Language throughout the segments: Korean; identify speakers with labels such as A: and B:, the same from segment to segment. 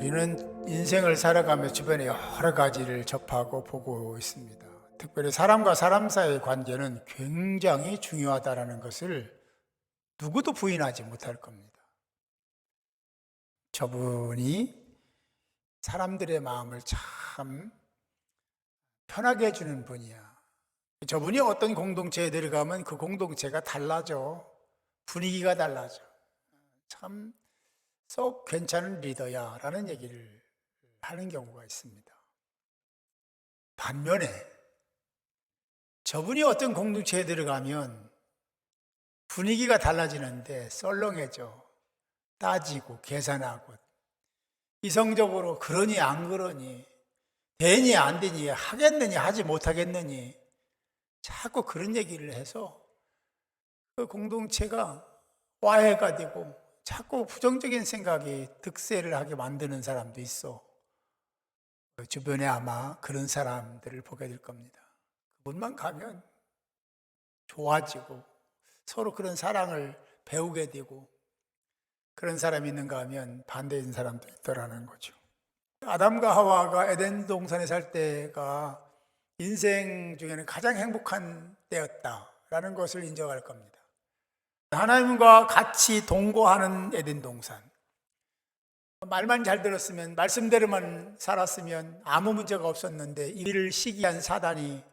A: 우리는 인생을 살아가며 주변에 여러 가지를 접하고 보고 있습니다. 특별히 사람과 사람 사이의 관계는 굉장히 중요하다는 것을 누구도 부인하지 못할 겁니다. 저분이 사람들의 마음을 참 편하게 해주는 분이야. 저분이 어떤 공동체에 들어가면 그 공동체가 달라져. 분위기가 달라져. 참 썩 괜찮은 리더야 라는 얘기를 하는 경우가 있습니다. 반면에 저분이 어떤 공동체에 들어가면 분위기가 달라지는데 썰렁해져. 따지고 계산하고 이성적으로 그러니 안 그러니 되니 안 되니 하겠느니 하지 못하겠느니 자꾸 그런 얘기를 해서 그 공동체가 와해가 되고 자꾸 부정적인 생각이 득세를 하게 만드는 사람도 있어. 주변에 아마 그런 사람들을 보게 될 겁니다. 그분만 가면 좋아지고 서로 그런 사랑을 배우게 되고 그런 사람이 있는가 하면 반대인 사람도 있더라는 거죠. 아담과 하와가 에덴 동산에 살 때가 인생 중에는 가장 행복한 때였다라는 것을 인정할 겁니다. 하나님과 같이 동거하는 에덴 동산. 말만 잘 들었으면, 말씀대로만 살았으면 아무 문제가 없었는데 이를 시기한 사단이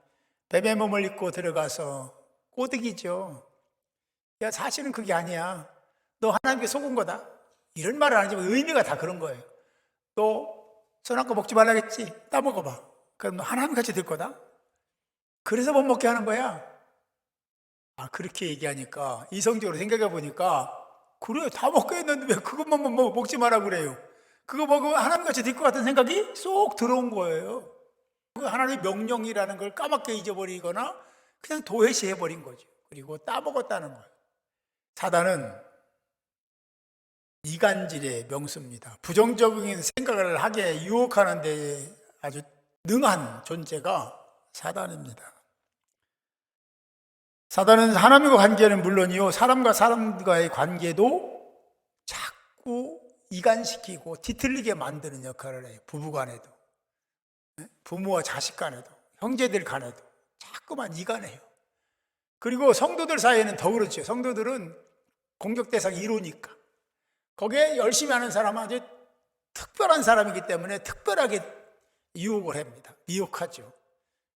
A: 뱀의 몸을 입고 들어가서 꼬드기죠. 야, 사실은 그게 아니야. 너 하나님께 속은 거다. 이런 말은 아니지만 의미가 다 그런 거예요. 너 선악과 먹지 말라겠지? 따먹어봐. 그럼 너 하나님같이 될 거다. 그래서 못 먹게 하는 거야. 그렇게 얘기하니까 이성적으로 생각해 보니까 그래, 다 먹게 했는데 왜 그것만 먹지 마라 그래요. 그거 먹으면 하나님같이 될 것 같은 생각이 쏙 들어온 거예요. 하나님의 명령이라는 걸 까맣게 잊어버리거나 그냥 도외시해버린 거죠. 그리고 따먹었다는 거예요. 사단은 이간질의 명수입니다. 부정적인 생각을 하게 유혹하는 데 아주 능한 존재가 사단입니다. 사단은 하나님과 관계는 물론이요, 사람과 사람과의 관계도 자꾸 이간시키고 뒤틀리게 만드는 역할을 해요. 부부 간에도, 부모와 자식 간에도, 형제들 간에도 자꾸만 이간해요. 그리고 성도들 사이에는 더 그렇죠. 성도들은 공격 대상 1호니까 거기에 열심히 하는 사람은 아주 특별한 사람이기 때문에 특별하게 유혹을 합니다. 미혹하죠.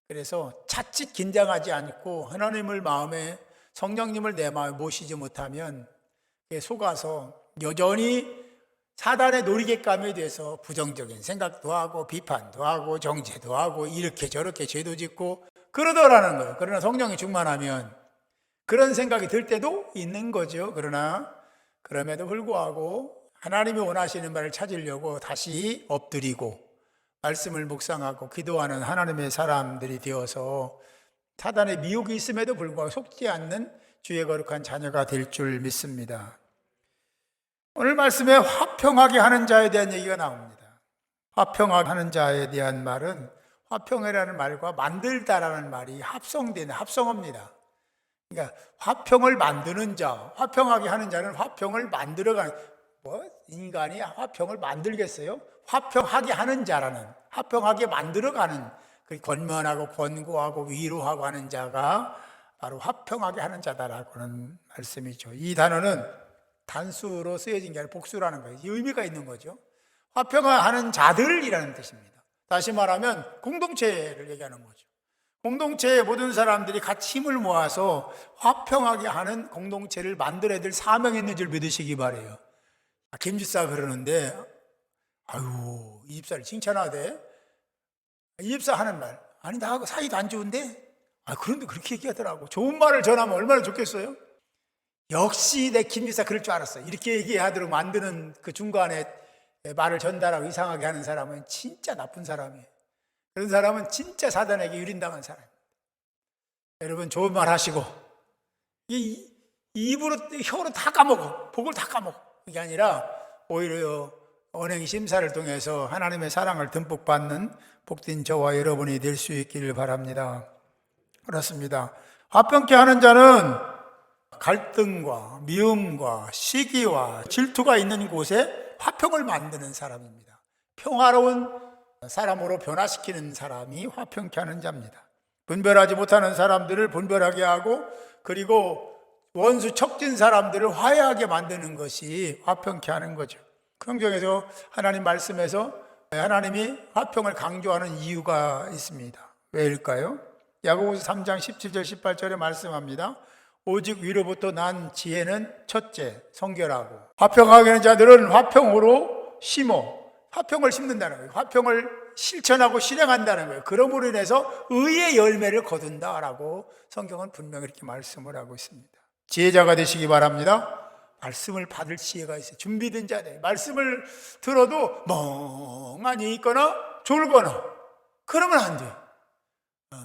A: 그래서 자칫 긴장하지 않고 하나님을 마음에, 성령님을 내 마음에 모시지 못하면 속아서 여전히 사단의 놀이객감에 대해서 부정적인 생각도 하고 비판도 하고 정죄도 하고 이렇게 저렇게 죄도 짓고 그러더라는 거예요. 그러나 성령이 충만하면 그런 생각이 들 때도 있는 거죠. 그러나 그럼에도 불구하고 하나님이 원하시는 바를 찾으려고 다시 엎드리고 말씀을 묵상하고 기도하는 하나님의 사람들이 되어서 사단의 미혹이 있음에도 불구하고 속지 않는 주의 거룩한 자녀가 될 줄 믿습니다. 오늘 말씀에 화평하게 하는 자에 대한 얘기가 나옵니다. 화평하게 하는 자에 대한 말은 화평이라는 말과 만들다라는 말이 합성되는 합성어입니다. 그러니까 화평을 만드는 자, 화평하게 하는 자는 화평을 만들어가는, 인간이 화평을 만들겠어요? 화평하게 하는 자라는, 화평하게 만들어가는, 그 권면하고 권고하고 위로하고 하는 자가 바로 화평하게 하는 자다라고는 말씀이죠. 이 단어는 단수로 쓰여진 게 아니라 복수라는 거예요. 의미가 있는 거죠. 화평하는 자들이라는 뜻입니다. 다시 말하면 공동체를 얘기하는 거죠. 공동체의 모든 사람들이 같이 힘을 모아서 화평하게 하는 공동체를 만들어야 될 사명이 있는 줄 믿으시기 바라요. 김 집사가 그러는데, 아유, 이 집사를 칭찬하대. 이 집사 하는 말, 아니 나하고 사이도 안 좋은데, 그런데 그렇게 얘기하더라고. 좋은 말을 전하면 얼마나 좋겠어요? 역시 내 김 집사 그럴 줄 알았어. 이렇게 얘기하도록 만드는 그 중간에 말을 전달하고 이상하게 하는 사람은 진짜 나쁜 사람이에요. 그런 사람은 진짜 사단에게 유린당한 사람입니다. 여러분, 좋은 말 하시고 입으로, 혀로 다 까먹어. 복을 다 까먹어. 이게 아니라 오히려 언행 심사를 통해서 하나님의 사랑을 듬뿍 받는 복된 저와 여러분이 될 수 있기를 바랍니다. 그렇습니다. 화평케 하는 자는 갈등과 미움과 시기와 질투가 있는 곳에 화평을 만드는 사람입니다. 평화로운 사람으로 변화시키는 사람이 화평케 하는 자입니다. 분별하지 못하는 사람들을 분별하게 하고, 그리고 원수 척진 사람들을 화해하게 만드는 것이 화평케 하는 거죠. 성경에서 하나님 말씀에서 하나님이 화평을 강조하는 이유가 있습니다. 왜일까요? 야고보서 3장 17절 18절에 말씀합니다. 오직 위로부터 난 지혜는 첫째 성결하고, 화평하게 하는 자들은 화평으로 심어, 화평을 심는다는 거예요. 화평을 실천하고 실행한다는 거예요. 그러므로 인해서 의의 열매를 거둔다라고 성경은 분명히 이렇게 말씀을 하고 있습니다. 지혜자가 되시기 바랍니다. 말씀을 받을 지혜가 있어요. 준비된 자들, 말씀을 들어도 멍하니 있거나 졸거나 그러면 안 돼요.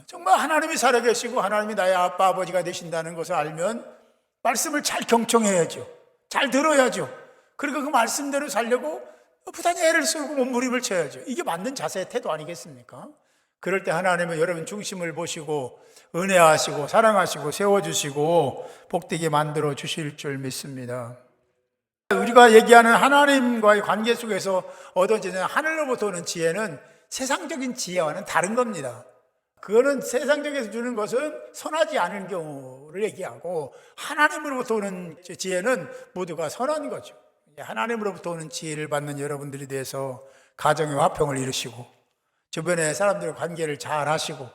A: 정말 하나님이 살아계시고 하나님이 나의 아빠 아버지가 되신다는 것을 알면 말씀을 잘 경청해야죠. 잘 들어야죠. 그리고 그 말씀대로 살려고 부단히 애를 쓰고 몸부림을 쳐야죠. 이게 맞는 자세의 태도 아니겠습니까? 그럴 때 하나님은 여러분 중심을 보시고 은혜하시고 사랑하시고 세워주시고 복되게 만들어 주실 줄 믿습니다. 우리가 얘기하는 하나님과의 관계 속에서 얻어지는 하늘로부터 오는 지혜는 세상적인 지혜와는 다른 겁니다. 그거는 세상적에서 주는 것은 선하지 않은 경우를 얘기하고, 하나님으로부터 오는 지혜는 모두가 선한 거죠. 하나님으로부터 오는 지혜를 받는 여러분들이 돼서 가정의 화평을 이루시고, 주변의 사람들과 관계를 잘 하시고,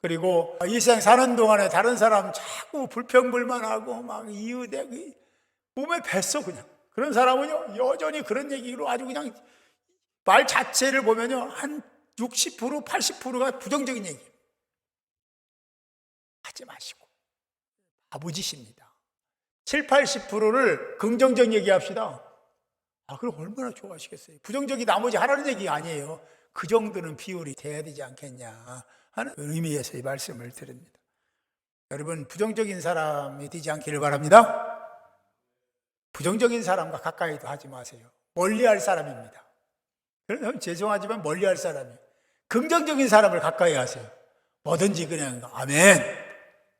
A: 그리고 이 세상 사는 동안에 다른 사람 자꾸 불평불만하고 막 이유대고 몸에 뱄어 그냥. 그런 사람은요 여전히 그런 얘기로 아주 그냥 말 자체를 보면요 한 60% 80%가 부정적인 얘기 하지 마시고 바보짓입니다. 7, 80%를 긍정적 얘기합시다. 그럼 얼마나 좋아하시겠어요. 부정적이 나머지 하라는 얘기가 아니에요. 그 정도는 비율이 돼야 되지 않겠냐 하는 의미에서 이 말씀을 드립니다. 여러분, 부정적인 사람이 되지 않기를 바랍니다. 부정적인 사람과 가까이도 하지 마세요. 멀리할 사람입니다. 그래서 죄송하지만 멀리할 사람이에요. 긍정적인 사람을 가까이 하세요. 뭐든지 그냥 아멘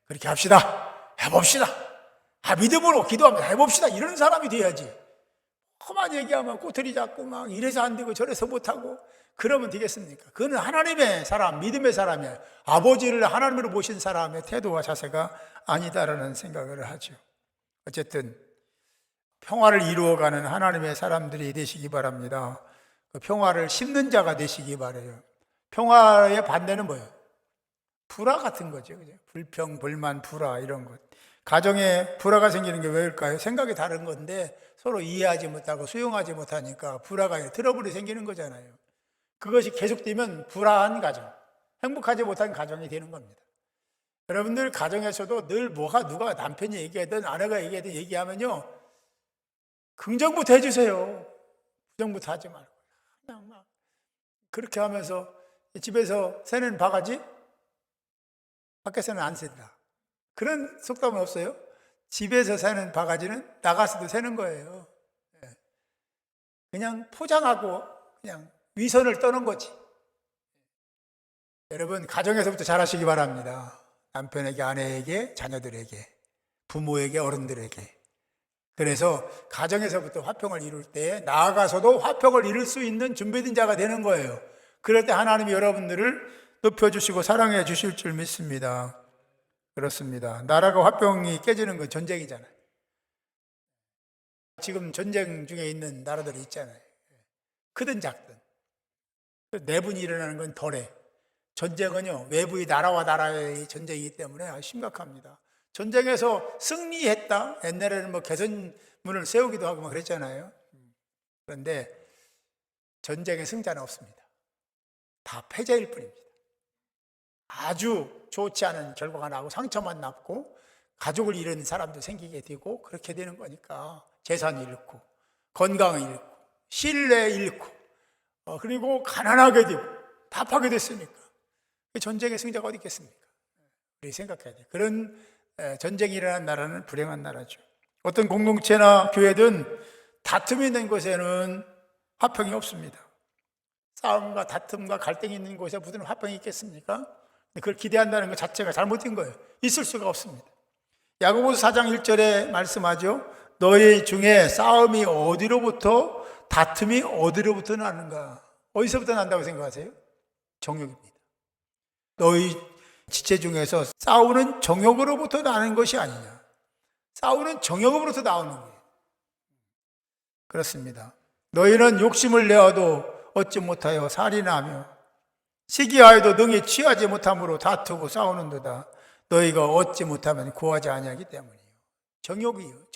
A: 그렇게 합시다. 해봅시다. 믿음으로 기도합니다. 해봅시다. 이런 사람이 돼야지. 험한 얘기하면 꼬투리 잡고 막 이래서 안 되고 저래서 못하고 그러면 되겠습니까? 그는 하나님의 사람, 믿음의 사람이에요. 아버지를 하나님으로 모신 사람의 태도와 자세가 아니다라는 생각을 하죠. 어쨌든 평화를 이루어가는 하나님의 사람들이 되시기 바랍니다. 그 평화를 심는 자가 되시기 바라요. 평화의 반대는 뭐예요? 불화 같은 거죠. 그죠? 불평, 불만, 불화 이런 것. 가정에 불화가 생기는 게 왜일까요? 생각이 다른 건데 서로 이해하지 못하고 수용하지 못하니까 불화가 트러블이 생기는 거잖아요. 그것이 계속되면 불화한 가정, 행복하지 못한 가정이 되는 겁니다. 여러분들 가정에서도 늘 누가 남편이 얘기하든 아내가 얘기하든 얘기하면요 긍정부터 해주세요. 부정부터 하지 말고 그냥 막 그렇게 하면서 집에서 새는 바가지 밖에서는 안 샌다. 그런 속담은 없어요? 집에서 새는 바가지는 나가서도 새는 거예요. 그냥 포장하고 그냥 위선을 떠는 거지. 여러분 가정에서부터 잘하시기 바랍니다. 남편에게, 아내에게, 자녀들에게, 부모에게, 어른들에게. 그래서 가정에서부터 화평을 이룰 때 나아가서도 화평을 이룰 수 있는 준비된 자가 되는 거예요. 그럴 때 하나님이 여러분들을 높여주시고 사랑해 주실 줄 믿습니다. 그렇습니다. 나라가 화평이 깨지는 건 전쟁이잖아요. 지금 전쟁 중에 있는 나라들이 있잖아요. 크든 작든. 내분이 일어나는 건 덜해. 전쟁은요 외부의 나라와 나라의 전쟁이기 때문에 아주 심각합니다. 전쟁에서 승리했다. 옛날에는 뭐 개선문을 세우기도 하고 막 그랬잖아요. 그런데 전쟁의 승자는 없습니다. 다 패자일 뿐입니다. 아주 좋지 않은 결과가 나고 상처만 남고 가족을 잃은 사람도 생기게 되고 그렇게 되는 거니까 재산 잃고 건강 잃고 신뢰 잃고 그리고 가난하게 되고 답하게 됐으니까 전쟁의 승자가 어디 있겠습니까? 우리 생각해야 돼요. 그런 전쟁이 일어난 나라는 불행한 나라죠. 어떤 공동체나 교회든 다툼이 있는 곳에는 화평이 없습니다. 싸움과 다툼과 갈등이 있는 곳에 무슨 화평이 있겠습니까? 그걸 기대한다는 것 자체가 잘못된 거예요. 있을 수가 없습니다. 야고보서 4장 1절에 말씀하죠. 너희 중에 싸움이 어디로부터 다툼이 어디로부터 나는가? 어디서부터 난다고 생각하세요? 정욕입니다. 너희 지체 중에서 싸우는 정욕으로부터 나는 것이 아니냐. 싸우는 정욕으로부터 나오는 거예요. 그렇습니다. 너희는 욕심을 내어도 얻지 못하여 살인하며 시기하여도 능히 취하지 못함으로 다투고 싸우는도다. 너희가 얻지 못하면 구하지 아니하기 때문이에요. 정욕이요.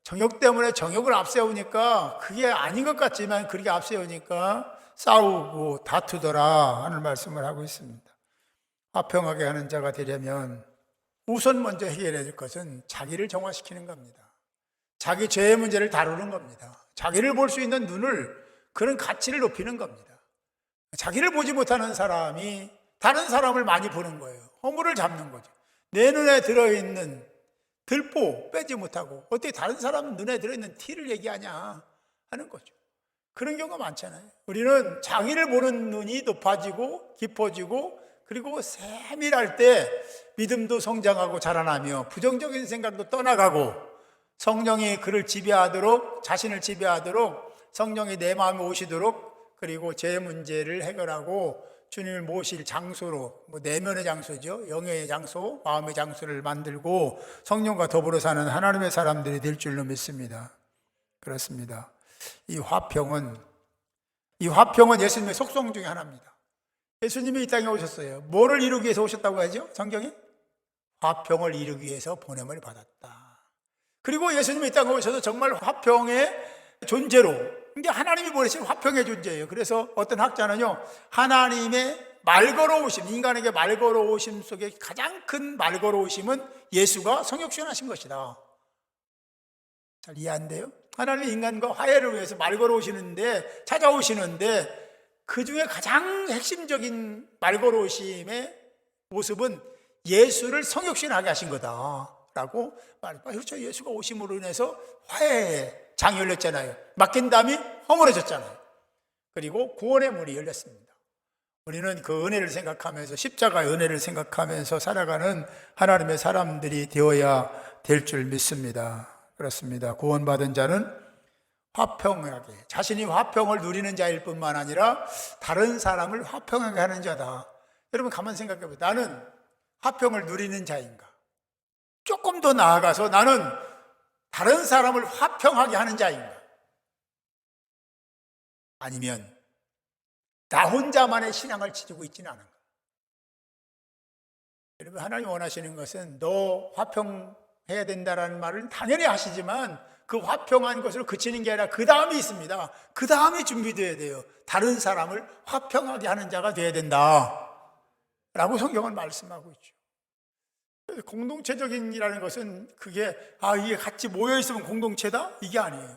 A: 정욕 때문에 정욕을 앞세우니까 그게 아닌 것 같지만 그렇게 앞세우니까 싸우고 다투더라 하는 말씀을 하고 있습니다. 화평하게 하는 자가 되려면 우선 먼저 해결해야 될 것은 자기를 정화시키는 겁니다. 자기 죄의 문제를 다루는 겁니다. 자기를 볼 수 있는 눈을, 그런 가치를 높이는 겁니다. 자기를 보지 못하는 사람이 다른 사람을 많이 보는 거예요. 허물을 잡는 거죠. 내 눈에 들어있는 들보 빼지 못하고 어떻게 다른 사람 눈에 들어있는 티를 얘기하냐 하는 거죠. 그런 경우가 많잖아요. 우리는 자기를 보는 눈이 높아지고 깊어지고 그리고 세밀할 때 믿음도 성장하고 자라나며 부정적인 생각도 떠나가고 성령이 그를 지배하도록, 자신을 지배하도록 성령이 내 마음에 오시도록, 그리고 제 문제를 해결하고 주님을 모실 장소로, 내면의 장소죠, 영의 장소, 마음의 장소를 만들고 성령과 더불어 사는 하나님의 사람들이 될 줄로 믿습니다. 그렇습니다. 이 화평은 예수님의 속성 중에 하나입니다. 예수님이 이 땅에 오셨어요. 뭐를 이루기 위해서 오셨다고 하죠? 성경에? 화평을 이루기 위해서 보냄을 받았다. 그리고 예수님이 이 땅에 오셔서 정말 화평의 존재로, 이게 하나님이 보내신 화평의 존재예요. 그래서 어떤 학자는요, 하나님의 말걸어오심, 인간에게 말걸어오심 속에 가장 큰 말걸어오심은 예수가 성육신하신 것이다. 잘 이해 안 돼요? 하나님이 인간과 화해를 위해서 말걸어오시는데, 찾아오시는데 그 중에 가장 핵심적인 말걸어오심의 모습은 예수를 성육신하게 하신 거다라고 말해요. 그렇죠. 예수가 오심으로 인해서 화해의 장이 열렸잖아요. 맡긴 담이 허물어졌잖아요. 그리고 구원의 문이 열렸습니다. 우리는 그 은혜를 생각하면서, 십자가의 은혜를 생각하면서 살아가는 하나님의 사람들이 되어야 될 줄 믿습니다. 그렇습니다. 구원받은 자는 화평하게, 자신이 화평을 누리는 자일 뿐만 아니라 다른 사람을 화평하게 하는 자다. 여러분 가만 생각해 보세요. 나는 화평을 누리는 자인가? 조금 더 나아가서 나는 다른 사람을 화평하게 하는 자인가? 아니면 나 혼자만의 신앙을 지니고 있지는 않은가? 여러분, 하나님 원하시는 것은 너 화평해야 된다라는 말을 당연히 하시지만 그 화평한 것으로 그치는 게 아니라 그 다음이 있습니다. 그 다음이 준비되어야 돼요. 다른 사람을 화평하게 하는 자가 되어야 된다 라고 성경은 말씀하고 있죠. 공동체적인이라는 것은 그게 이게 같이 모여있으면 공동체다? 이게 아니에요.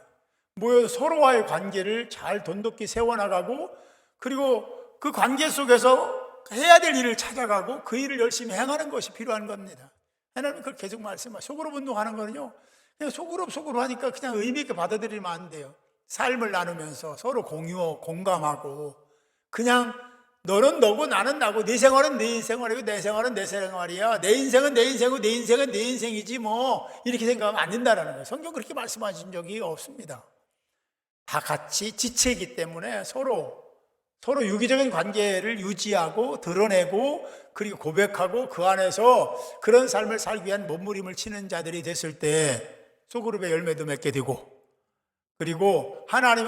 A: 모여서 서로와의 관계를 잘 돈독히 세워나가고, 그리고 그 관계 속에서 해야 될 일을 찾아가고 그 일을 열심히 행하는 것이 필요한 겁니다. 하나님은 그걸 계속 말씀하세요. 소그룹 운동하는 거는요, 그냥 소그룹 하니까 그냥 의미 있게 받아들이면 안 돼요. 삶을 나누면서 서로 공감하고, 그냥 너는 너고 나는 나고, 네 생활은 네 생활이고 내 생활은 내 생활이야, 내 인생은 내 인생이고 내 인생은 내 인생이지 뭐, 이렇게 생각하면 안 된다는 거예요. 성경 그렇게 말씀하신 적이 없습니다. 다 같이 지체이기 때문에 서로 유기적인 관계를 유지하고 드러내고, 그리고 고백하고 그 안에서 그런 삶을 살기 위한 몸부림을 치는 자들이 됐을 때 소그룹의 열매도 맺게 되고, 그리고 하나님이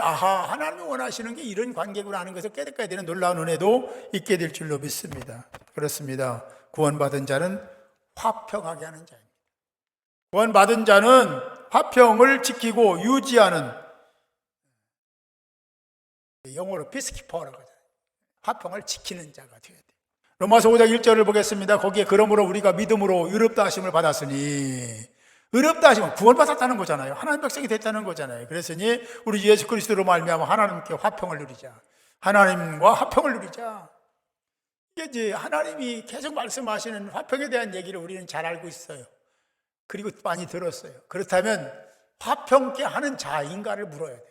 A: 원하시는 게 이런 관계구나 하는 것을 깨닫게 되는 놀라운 은혜도 있게 될 줄로 믿습니다. 그렇습니다. 구원받은 자는 화평하게 하는 자입니다. 구원받은 자는 화평을 지키고 유지하는, 영어로 피스키퍼라고 하잖아요. 화평을 지키는 자가 되어야 돼요. 로마서 5장 1절을 보겠습니다. 거기에 그러므로 우리가 믿음으로 의롭다 하심을 받았으니, 의롭다 하시면 구원받았다는 거잖아요. 하나님 백성이 됐다는 거잖아요. 그랬으니 우리 예수 그리스도로 말미암아 하나님께 화평을 누리자. 하나님과 화평을 누리자. 이게 이제 하나님이 계속 말씀하시는 화평에 대한 얘기를 우리는 잘 알고 있어요. 그리고 많이 들었어요. 그렇다면 화평케 하는 자인가를 물어야 돼.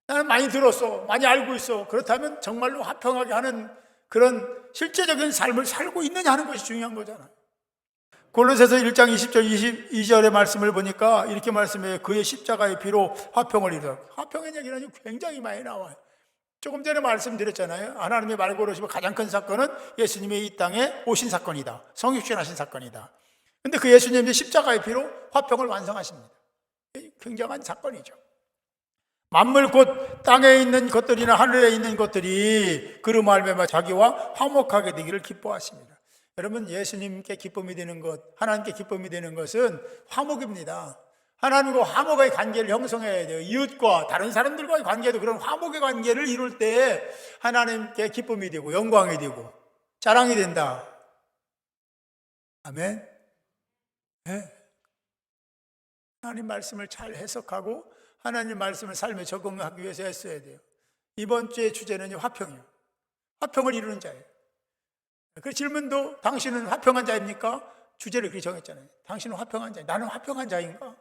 A: 나는 많이 들었어, 많이 알고 있어. 그렇다면 정말로 화평하게 하는 그런 실제적인 삶을 살고 있느냐 하는 것이 중요한 거잖아요. 골로새서 1장 20절 22절의 말씀을 보니까 이렇게 말씀해요. 그의 십자가의 피로 화평을 이루라. 화평의 얘기는 굉장히 많이 나와요. 조금 전에 말씀드렸잖아요. 하나님의 말 걸으시고 가장 큰 사건은 예수님의 이 땅에 오신 사건이다. 성육신하신 사건이다. 근데 그 예수님이 십자가의 피로 화평을 완성하십니다. 굉장한 사건이죠. 만물 곧 땅에 있는 것들이나 하늘에 있는 것들이 그로 말미암아 자기와 화목하게 되기를 기뻐하십니다. 여러분, 예수님께 기쁨이 되는 것, 하나님께 기쁨이 되는 것은 화목입니다. 하나님과 화목의 관계를 형성해야 돼요. 이웃과 다른 사람들과의 관계도 그런 화목의 관계를 이룰 때 하나님께 기쁨이 되고 영광이 되고 자랑이 된다. 아멘. 네. 하나님 말씀을 잘 해석하고 하나님 말씀을 삶에 적응하기 위해서 했어야 돼요. 이번 주의 주제는 화평이요. 화평을 이루는 자예요. 그 질문도 당신은 화평한 자입니까? 주제를 그렇게 정했잖아요. 당신은 화평한 자예요. 나는 화평한 자인가?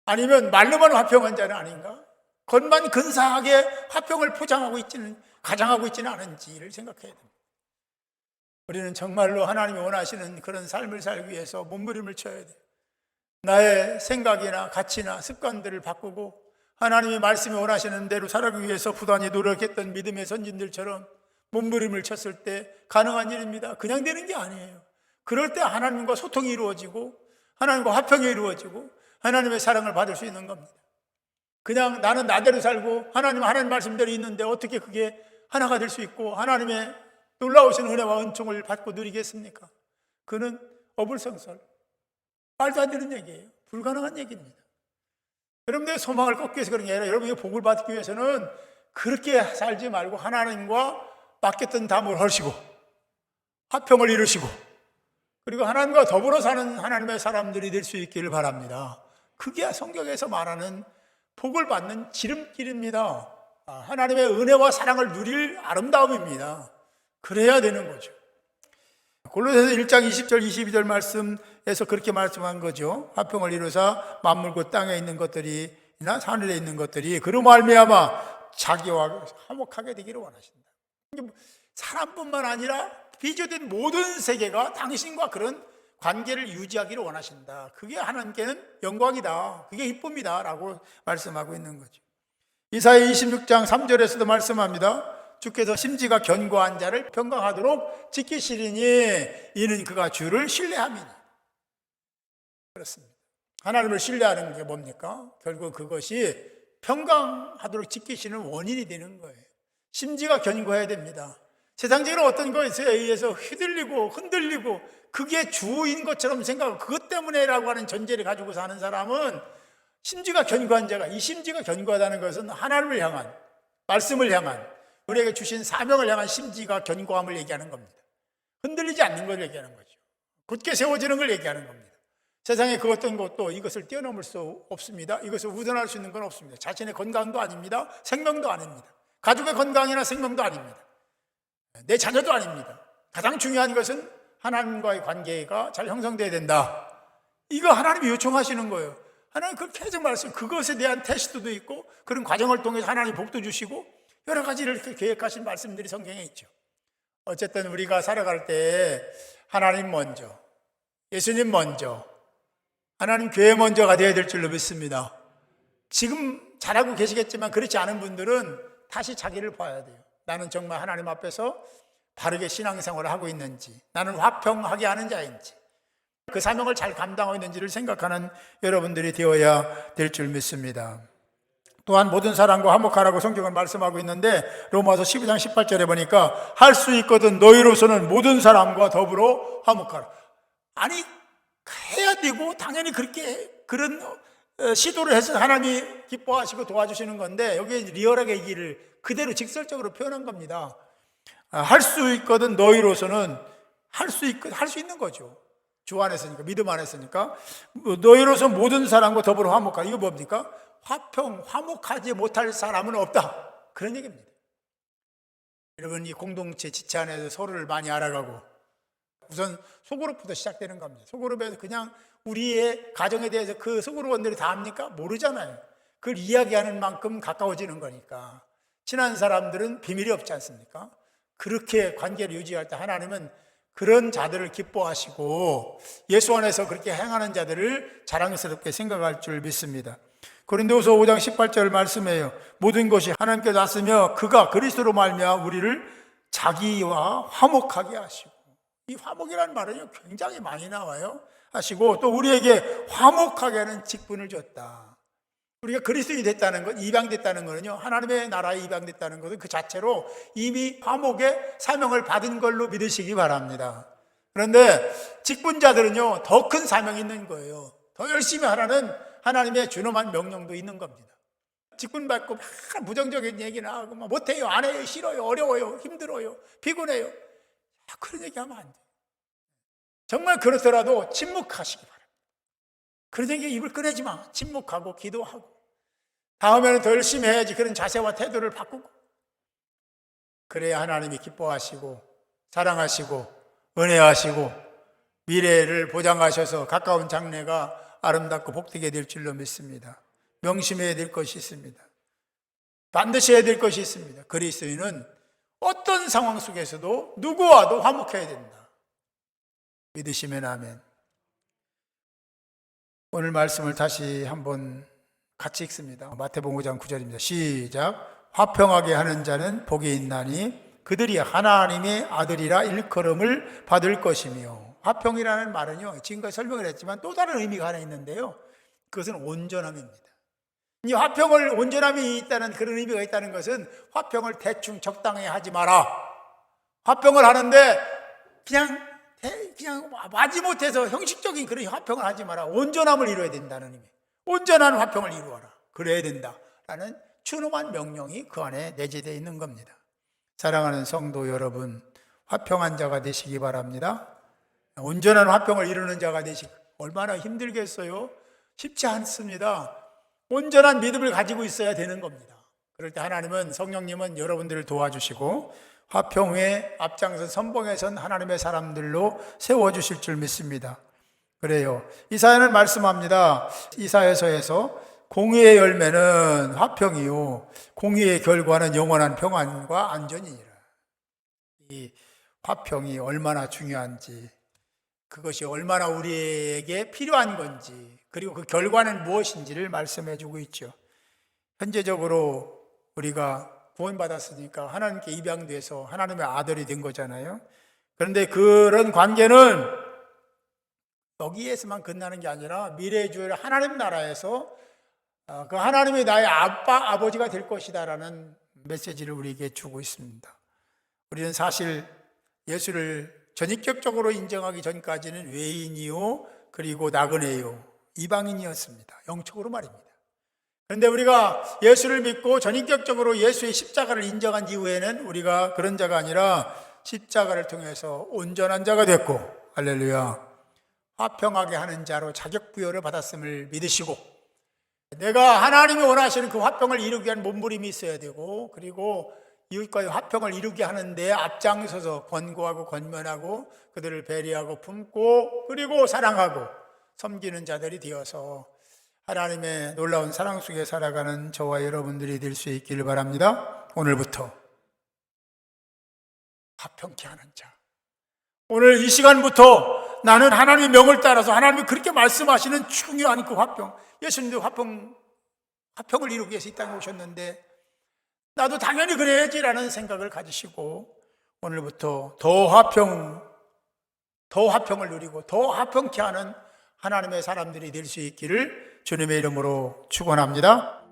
A: 아니면 말로만 화평한 자는 아닌가? 겉만 근사하게 화평을 포장하고 있지는, 가장하고 있지는 않은지를 생각해야 됩니다. 우리는 정말로 하나님이 원하시는 그런 삶을 살기 위해서 몸부림을 쳐야 돼요. 나의 생각이나 가치나 습관들을 바꾸고 하나님이 말씀이 원하시는 대로 살아가기 위해서 부단히 노력했던 믿음의 선진들처럼 몸부림을 쳤을 때 가능한 일입니다. 그냥 되는 게 아니에요. 그럴 때 하나님과 소통이 이루어지고 하나님과 화평이 이루어지고 하나님의 사랑을 받을 수 있는 겁니다. 그냥 나는 나대로 살고 하나님 말씀대로 있는데 어떻게 그게 하나가 될 수 있고 하나님의 놀라우신 은혜와 은총을 받고 누리겠습니까? 그는 어불성설, 말도 안 되는 얘기예요. 불가능한 얘기입니다. 여러분들의 소망을 꺾기 위해서 그런 게 아니라 여러분이 복을 받기 위해서는 그렇게 살지 말고 하나님과 맡겼던 담을 하시고 화평을 이루시고 그리고 하나님과 더불어 사는 하나님의 사람들이 될 수 있기를 바랍니다. 그게 성경에서 말하는 복을 받는 지름길입니다. 하나님의 은혜와 사랑을 누릴 아름다움입니다. 그래야 되는 거죠. 골로새서 1장 20절 22절 말씀에서 그렇게 말씀한 거죠. 화평을 이루사 만물 곧 땅에 있는 것들이나 하늘에 있는 것들이 그로 말미암아 자기와 화목하게 되기를 원하신다. 사람뿐만 아니라 비조된 모든 세계가 당신과 그런 관계를 유지하기를 원하신다. 그게 하나님께는 영광이다. 그게 기쁨이다 라고 말씀하고 있는 거죠. 이사야 26장 3절에서도 말씀합니다. 주께서 심지가 견고한 자를 평강하도록 지키시리니 이는 그가 주를 신뢰함이니. 그렇습니다. 하나님을 신뢰하는 게 뭡니까? 결국 그것이 평강하도록 지키시는 원인이 되는 거예요. 심지가 견고해야 됩니다. 세상적으로 어떤 것에 의해서 휘둘리고 흔들리고 그게 주인 것처럼 생각하고 그것 때문에라고 하는 전제를 가지고 사는 사람은 심지가 견고한 자가, 이 심지가 견고하다는 것은 하나님을 향한, 말씀을 향한, 우리에게 주신 사명을 향한 심지가 견고함을 얘기하는 겁니다. 흔들리지 않는 걸 얘기하는 거죠. 굳게 세워지는 걸 얘기하는 겁니다. 세상에 그 어떤 것도 이것을 뛰어넘을 수 없습니다. 이것을 우선할 수 있는 건 없습니다. 자신의 건강도 아닙니다. 생명도 아닙니다. 가족의 건강이나 생명도 아닙니다. 내 자녀도 아닙니다. 가장 중요한 것은 하나님과의 관계가 잘 형성돼야 된다. 이거 하나님이 요청하시는 거예요. 하나님 그렇게 계속 말씀, 그것에 대한 테스트도 있고 그런 과정을 통해서 하나님 복도 주시고 여러 가지를 이렇게 계획하신 말씀들이 성경에 있죠. 어쨌든 우리가 살아갈 때 하나님 먼저, 예수님 먼저, 하나님 교회 먼저가 되어야 될 줄로 믿습니다. 지금 잘하고 계시겠지만 그렇지 않은 분들은 다시 자기를 봐야 돼요. 나는 정말 하나님 앞에서 바르게 신앙생활을 하고 있는지, 나는 화평하게 하는 자인지, 그 사명을 잘 감당하고 있는지를 생각하는 여러분들이 되어야 될 줄 믿습니다. 또한 모든 사람과 화목하라고 성경은 말씀하고 있는데 로마서 12장 18절에 보니까 할 수 있거든 너희로서는 모든 사람과 더불어 화목하라. 아니 해야 되고 당연히 그렇게 그런 시도를 해서 하나님이 기뻐하시고 도와주시는 건데 여기에 리얼하게 얘기를 그대로 직설적으로 표현한 겁니다. 할 수 있거든 너희로서는 할 수 있는 거죠. 주 안에서니까, 믿음 안에서니까 너희로서 모든 사람과 더불어 화목하라. 이거 뭡니까? 화목하지 못할 사람은 없다. 그런 얘기입니다. 여러분, 이 공동체 지체 안에서 서로를 많이 알아가고 우선 소그룹부터 시작되는 겁니다. 소그룹에서 그냥 우리의 가정에 대해서 그 소그룹원들이 다 압니까? 모르잖아요. 그걸 이야기하는 만큼 가까워지는 거니까. 친한 사람들은 비밀이 없지 않습니까? 그렇게 관계를 유지할 때 하나님은 그런 자들을 기뻐하시고 예수 안에서 그렇게 행하는 자들을 자랑스럽게 생각할 줄 믿습니다. 고린도후서 5장 18절 말씀이에요. 모든 것이 하나님께 났으며 그가 그리스도로 말미암아 우리를 자기와 화목하게 하시고, 이 화목이라는 말은요 굉장히 많이 나와요. 하시고 또 우리에게 화목하게 하는 직분을 줬다. 우리가 그리스도인이 됐다는 것, 입양됐다는 것은요, 하나님의 나라에 입양됐다는 것은 그 자체로 이미 화목의 사명을 받은 걸로 믿으시기 바랍니다. 그런데 직분자들은요 더 큰 사명이 있는 거예요. 더 열심히 하라는 하나님의 준엄한 명령도 있는 겁니다. 직분 받고 막 부정적인 얘기나 하고 막 못해요, 안 해요, 싫어요, 어려워요, 힘들어요, 피곤해요, 그런 얘기하면 안 돼요. 정말 그렇더라도 침묵하시기 바랍니다. 그런 얘기에 입을 꺼내지 마. 침묵하고 기도하고 다음에는 더 열심히 해야지, 그런 자세와 태도를 바꾸고, 그래야 하나님이 기뻐하시고 사랑하시고 은혜하시고 미래를 보장하셔서 가까운 장래가 아름답고 복되게 될 줄로 믿습니다. 명심해야 될 것이 있습니다. 반드시 해야 될 것이 있습니다. 그리스도인은 어떤 상황 속에서도 누구와도 화목해야 된다. 믿으시면 아멘. 오늘 말씀을 다시 한번 같이 읽습니다. 마태복음 5장 9절입니다. 시작. 화평하게 하는 자는 복이 있나니 그들이 하나님의 아들이라 일컬음을 받을 것이며. 화평이라는 말은요, 지금까지 설명을 했지만 또 다른 의미가 하나 있는데요, 그것은 온전함입니다. 이 화평을, 온전함이 있다는 그런 의미가 있다는 것은 화평을 대충 적당히 하지 마라. 화평을 하는데 그냥 마지못해서 형식적인 그런 화평을 하지 마라. 온전함을 이루어야 된다는 의미. 온전한 화평을 이루어라. 그래야 된다라는 준엄한 명령이 그 안에 내재되어 있는 겁니다. 사랑하는 성도 여러분, 화평한 자가 되시기 바랍니다. 온전한 화평을 이루는 자가 되시기, 얼마나 힘들겠어요? 쉽지 않습니다. 온전한 믿음을 가지고 있어야 되는 겁니다. 그럴 때 하나님은, 성령님은 여러분들을 도와주시고 화평에 앞장선 선봉에 선 하나님의 사람들로 세워주실 줄 믿습니다. 그래요. 이사야는 말씀합니다. 이사야서에서 공의의 열매는 화평이요 공의의 결과는 영원한 평안과 안전이니라. 이 화평이 얼마나 중요한지, 그것이 얼마나 우리에게 필요한 건지, 그리고 그 결과는 무엇인지를 말씀해 주고 있죠. 현재적으로 우리가 구원받았으니까 하나님께 입양돼서 하나님의 아들이 된 거잖아요. 그런데 그런 관계는 여기에서만 끝나는 게 아니라 미래의 주일 하나님 나라에서 그 하나님이 나의 아빠, 아버지가 될 것이다 라는 메시지를 우리에게 주고 있습니다. 우리는 사실 예수를 전인격적으로 인정하기 전까지는 외인이요 그리고 나그네요 이방인이었습니다. 영적으로 말입니다. 그런데 우리가 예수를 믿고 전인격적으로 예수의 십자가를 인정한 이후에는 우리가 그런 자가 아니라 십자가를 통해서 온전한 자가 됐고, 할렐루야, 화평하게 하는 자로 자격부여를 받았음을 믿으시고, 내가 하나님이 원하시는 그 화평을 이루기 위한 몸부림이 있어야 되고, 그리고 이웃과의 화평을 이루게 하는데 앞장서서 권고하고 권면하고 그들을 배려하고 품고 그리고 사랑하고 섬기는 자들이 되어서 하나님의 놀라운 사랑 속에 살아가는 저와 여러분들이 될 수 있기를 바랍니다. 오늘부터 화평케 하는 자, 오늘 이 시간부터 나는 하나님의 명을 따라서 하나님이 그렇게 말씀하시는 중요한 그 화평, 예수님도 화평을 이루기 위해서 이 땅에 오셨는데 나도 당연히 그래야지라는 생각을 가지시고 오늘부터 더 화평을 누리고 더 화평케 하는 하나님의 사람들이 될 수 있기를 주님의 이름으로 축원합니다.